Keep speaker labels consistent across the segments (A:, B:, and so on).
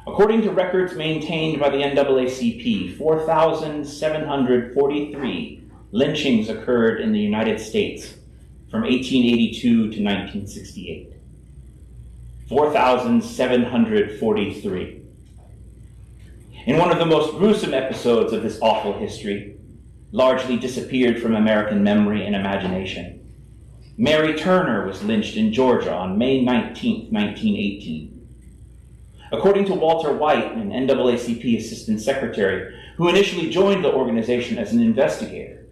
A: According to records maintained by the NAACP, 4,743 lynchings occurred in the United States from 1882 to 1968. 4,743. In one of the most gruesome episodes of this awful history, largely disappeared from American memory and imagination, Mary Turner was lynched in Georgia on May 19, 1918. According to Walter White, an NAACP Assistant Secretary, who initially joined the organization as an investigator,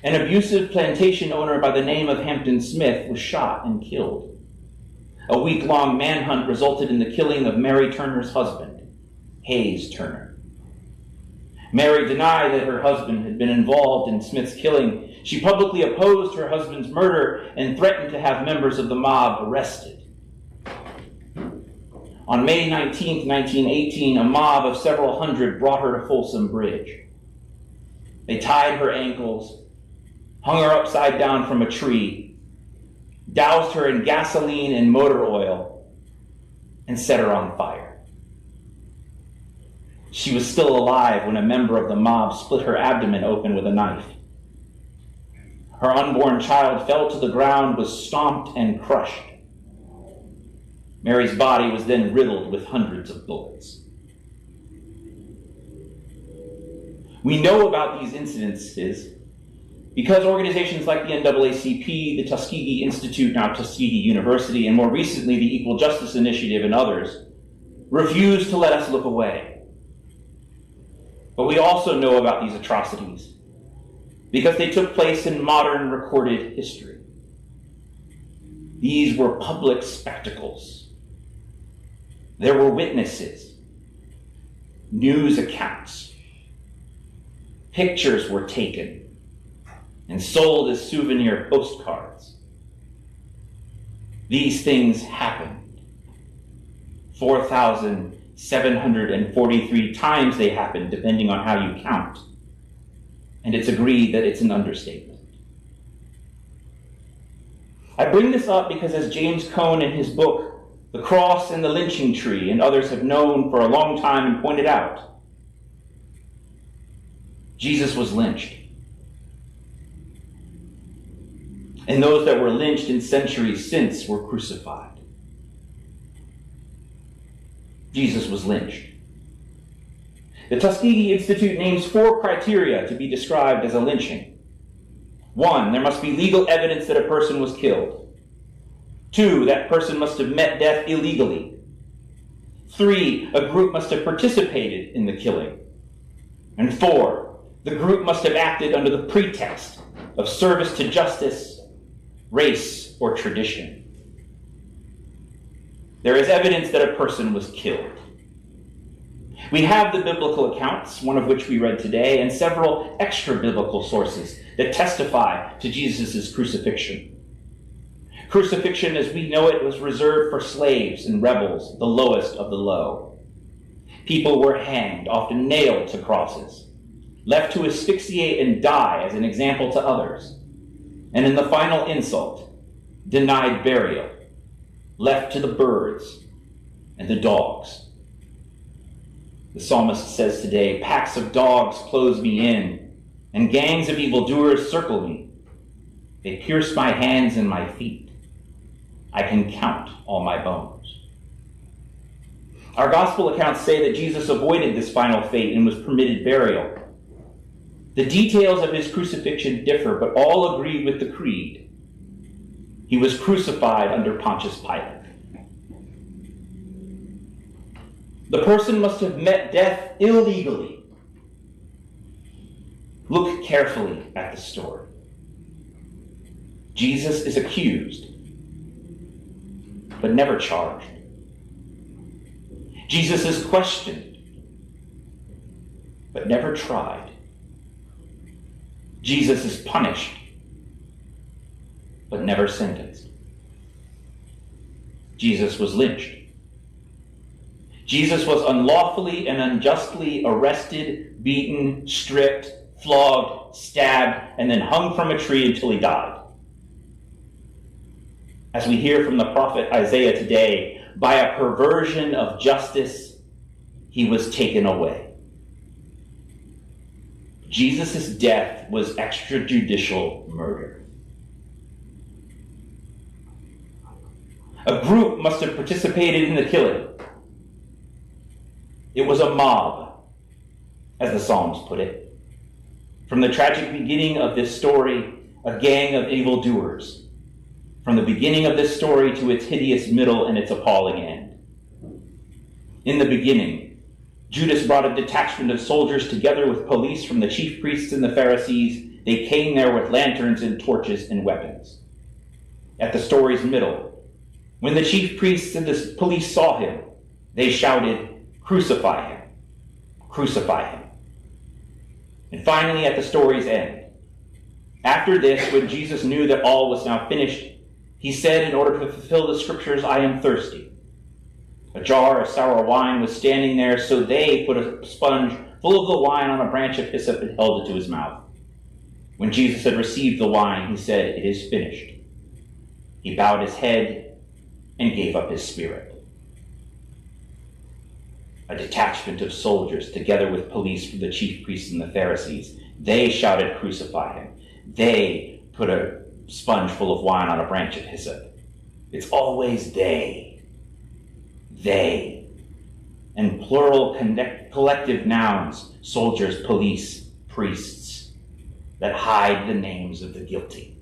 A: an abusive plantation owner by the name of Hampton Smith was shot and killed. A week-long manhunt resulted in the killing of Mary Turner's husband, Hayes Turner. Mary denied that her husband had been involved in Smith's killing. She publicly opposed her husband's murder and threatened to have members of the mob arrested. On May 19, 1918, a mob of several hundred brought her to Folsom Bridge. They tied her ankles, hung her upside down from a tree, doused her in gasoline and motor oil, and set her on fire. She was still alive when a member of the mob split her abdomen open with a knife. Her unborn child fell to the ground, was stomped and crushed. Mary's body was then riddled with hundreds of bullets. We know about these incidences because organizations like the NAACP, the Tuskegee Institute, now Tuskegee University, and more recently the Equal Justice Initiative and others, refuse to let us look away. But we also know about these atrocities because they took place in modern recorded history. These were public spectacles. There were witnesses, news accounts, pictures were taken and sold as souvenir postcards. These things happened. 4,743 times they happened, depending on how you count. And it's agreed that it's an understatement. I bring this up because, as James Cone in his book, The Cross and the Lynching Tree, and others have known for a long time and pointed out, Jesus was lynched. And those that were lynched in centuries since were crucified. Jesus was lynched. The Tuskegee Institute names 4 criteria to be described as a lynching. 1, there must be legal evidence that a person was killed. 2, that person must have met death illegally. 3, a group must have participated in the killing. And 4, the group must have acted under the pretext of service to justice, race, or tradition. There is evidence that a person was killed. We have the biblical accounts, one of which we read today, and several extra-biblical sources that testify to Jesus' crucifixion. Crucifixion, as we know it, was reserved for slaves and rebels, the lowest of the low. People were hanged, often nailed to crosses, left to asphyxiate and die as an example to others, and in the final insult, denied burial, left to the birds and the dogs. The psalmist says today, "Packs of dogs close me in, and gangs of evildoers circle me. They pierce my hands and my feet. I can count all my bones." Our gospel accounts say that Jesus avoided this final fate and was permitted burial. The details of his crucifixion differ, but all agree with the creed. He was crucified under Pontius Pilate. The person must have met death illegally. Look carefully at the story. Jesus is accused, but never charged. Jesus is questioned, but never tried. Jesus is punished, but never sentenced. Jesus was lynched. Jesus was unlawfully and unjustly arrested, beaten, stripped, flogged, stabbed, and then hung from a tree until he died. As we hear from the prophet Isaiah today, by a perversion of justice, he was taken away. Jesus' death was extrajudicial murder. A group must have participated in the killing. It was a mob, as the Psalms put it. From the tragic beginning of this story, a gang of evildoers. From the beginning of this story to its hideous middle and its appalling end. In the beginning, Judas brought a detachment of soldiers together with police from the chief priests and the Pharisees. They came there with lanterns and torches and weapons. At the story's middle, when the chief priests and the police saw him, they shouted, "Crucify him! Crucify him!" And finally, at the story's end, after this, when Jesus knew that all was now finished, he said, in order to fulfill the scriptures, "I am thirsty." A jar of sour wine was standing there, so they put a sponge full of the wine on a branch of hyssop and held it to his mouth. When Jesus had received the wine, he said, "It is finished." He bowed his head and gave up his spirit. A detachment of soldiers, together with police from the chief priests and the Pharisees, they shouted, "Crucify him." They put a sponge full of wine on a branch of hyssop. It's always they. They. And plural collective nouns, soldiers, police, priests, that hide the names of the guilty.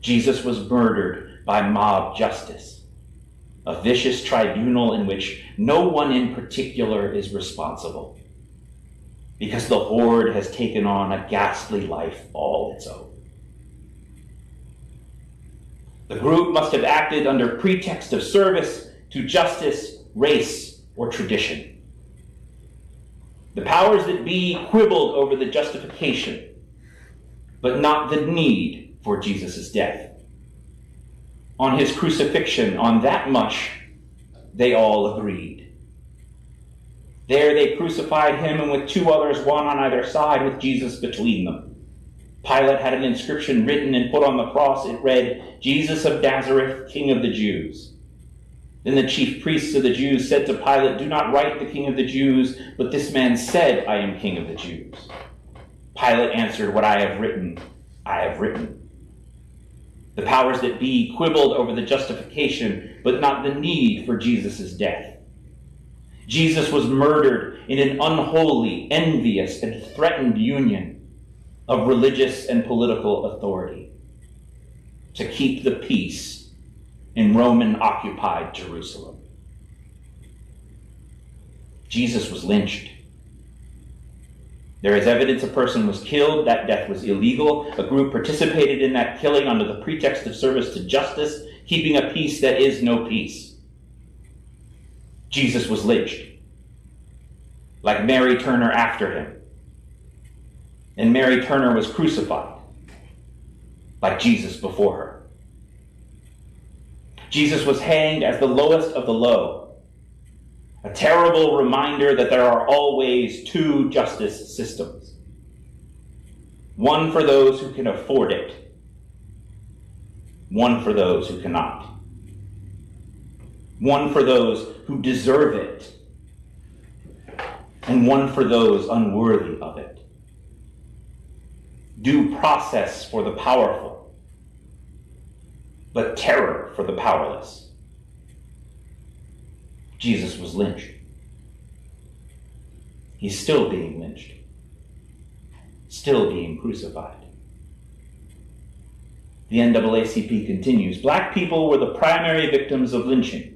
A: Jesus was murdered by mob justice, a vicious tribunal in which no one in particular is responsible, because the horde has taken on a ghastly life all its own. The group must have acted under pretext of service to justice, race, or tradition. The powers that be quibbled over the justification, but not the need for Jesus' death. On his crucifixion, on that much, they all agreed. There they crucified him, and with two others, one on either side, with Jesus between them. Pilate had an inscription written and put on the cross. It read, "Jesus of Nazareth, King of the Jews." Then the chief priests of the Jews said to Pilate, "Do not write the King of the Jews, but this man said, 'I am King of the Jews.'" Pilate answered, "What I have written, I have written." The powers that be quibbled over the justification, but not the need for Jesus' death. Jesus was murdered in an unholy, envious, and threatened union of religious and political authority to keep the peace in Roman-occupied Jerusalem. Jesus was lynched. There is evidence a person was killed. That death was illegal. A group participated in that killing under the pretext of service to justice, keeping a peace that is no peace. Jesus was lynched, like Mary Turner after him. And Mary Turner was crucified, like Jesus before her. Jesus was hanged as the lowest of the low, a terrible reminder that there are always two justice systems. One for those who can afford it, one for those who cannot. One for those who deserve it, and one for those unworthy of it. Due process for the powerful, but terror for the powerless. Jesus was lynched. He's still being lynched, still being crucified. The NAACP continues. Black people were the primary victims of lynching.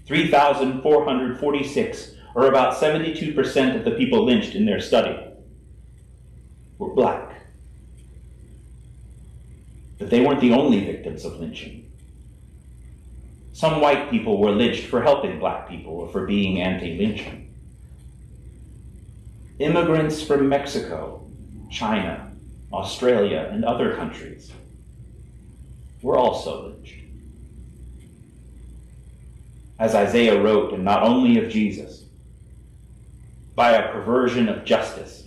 A: 3,446, or about 72% of the people lynched in their study, were black. But they weren't the only victims of lynching. Some white people were lynched for helping black people or for being anti-lynching. Immigrants from Mexico, China, Australia, and other countries were also lynched. As Isaiah wrote, and not only of Jesus, by a perversion of justice,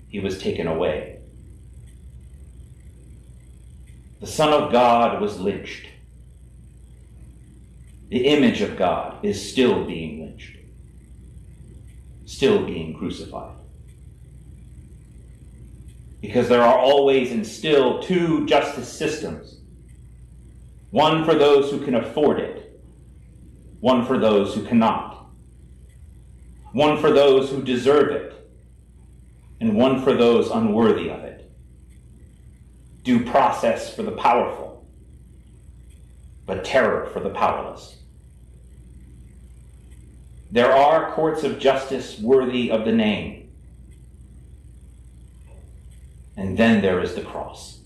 A: he was taken away. The Son of God was lynched. The image of God is still being lynched. still being crucified. Because there are always and still two justice systems. One for those who can afford it. One for those who cannot. One for those who deserve it. And one for those unworthy of it. Due process for the powerful, but terror for the powerless. There are courts of justice worthy of the name. And then there is the cross.